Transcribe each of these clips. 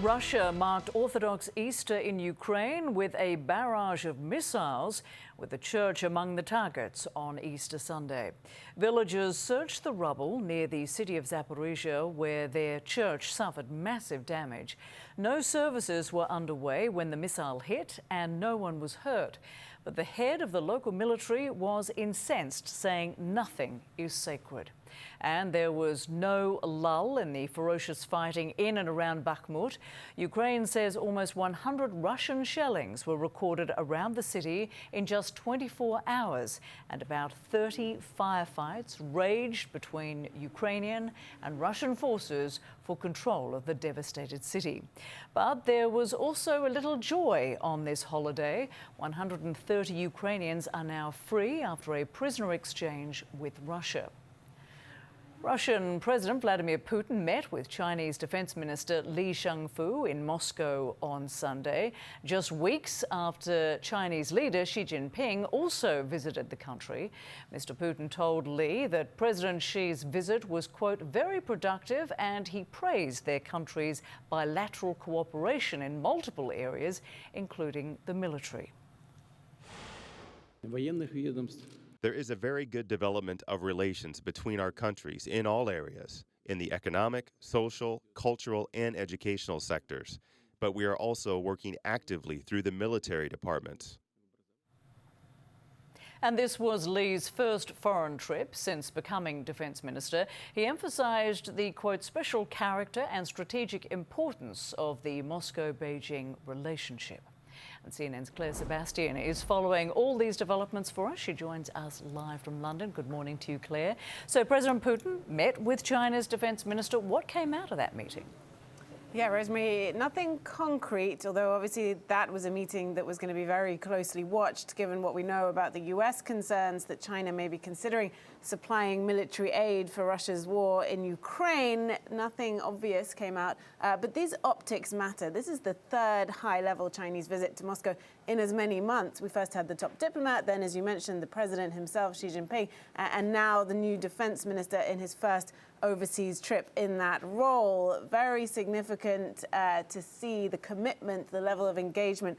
Russia marked Orthodox Easter in Ukraine with a barrage of missiles, with the church among the targets on Easter Sunday. Villagers searched the rubble near the city of Zaporizhia, where their church suffered massive damage. No services were underway when the missile hit, and no one was hurt. But the head of the local military was incensed, saying nothing is sacred. And there was no lull in the ferocious fighting in and around Bakhmut. Ukraine says almost 100 Russian shellings were recorded around the city in just 24 hours, and about 30 firefights raged between Ukrainian and Russian forces for control of the devastated city. But there was also a little joy on this holiday. 130 Ukrainians are now free after a prisoner exchange with Russia. Russian President Vladimir Putin met with Chinese Defense Minister Li Shangfu in Moscow on Sunday, just weeks after Chinese leader Xi Jinping also visited the country. Mr. Putin told Li that President Xi's visit was, quote, very productive, and he praised their country's bilateral cooperation in multiple areas, including the military. There is a very good development of relations between our countries in all areas, in the economic, social, cultural, and educational sectors. But we are also working actively through the military departments. And this was Li's first foreign trip since becoming defense minister. He emphasized the, quote, special character and strategic importance of the Moscow-Beijing relationship. And CNN's Claire Sebastian is following all these developments for us. She joins us live from London. Good morning to you, Claire. So President Putin met with China's defense minister. What came out of that meeting? Yeah, Rosemary, nothing concrete, although obviously that was a meeting that was going to be very closely watched, given what we know about the U.S. concerns that China may be considering supplying military aid for Russia's war in Ukraine. Nothing obvious came out, but these optics matter. This is the third high-level Chinese visit to Moscow in as many months. We first had the top diplomat, then, as you mentioned, the president himself, Xi Jinping, and now the new defense minister in his first overseas trip in that role. Very significant to see the commitment, the level of engagement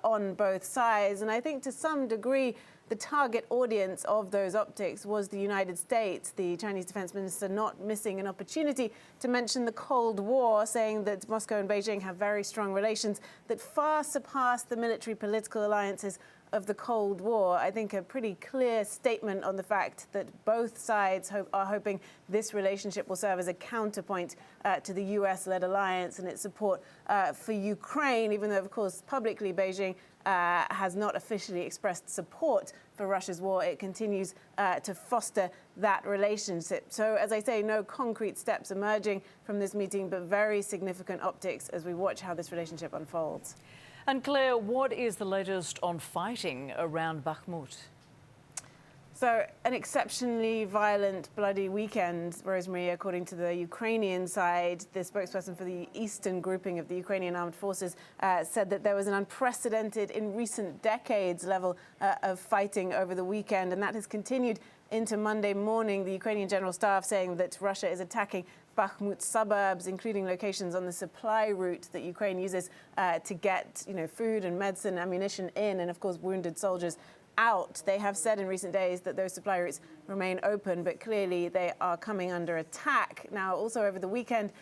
on both sides. And I think to some degree, the target audience of those optics was the United States, the Chinese defense minister not missing an opportunity to mention the Cold War, saying that Moscow and Beijing have very strong relations that far surpass the military political alliances of the Cold War. I think a pretty clear statement on the fact that both sides are hoping this relationship will serve as a counterpoint to the US-led alliance and its support for Ukraine, even though, of course, publicly Beijing has not officially expressed support for Russia's war. It continues to foster that relationship. So, as I say, no concrete steps emerging from this meeting, but very significant optics as we watch how this relationship unfolds. And Claire, what is the latest on fighting around Bakhmut? So, an exceptionally violent, bloody weekend, Rosemary, according to the Ukrainian side. The spokesperson for the eastern grouping of the Ukrainian armed forces said that there was an unprecedented, in recent decades, level of fighting over the weekend, and that has continued into Monday morning. The Ukrainian General Staff saying that Russia is attacking Bakhmut suburbs, including locations on the supply route that Ukraine uses to get, food and medicine, ammunition in, and of course wounded soldiers out. They have said in recent days that those supply routes remain open, but clearly they are coming under attack. Now, also over the weekend,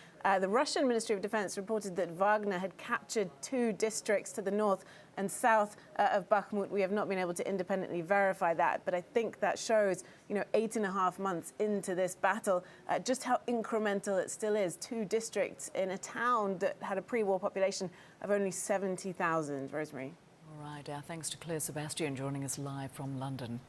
the Russian Ministry of Defense reported that Wagner had captured 2 districts to the north and south of Bakhmut. We have not been able to independently verify that, but I think that shows, 8.5 months into this battle, just how incremental it still is. 2 districts in a town that had a pre-war population of only 70,000, Rosemary. All right, thanks to Claire Sebastian joining us live from London.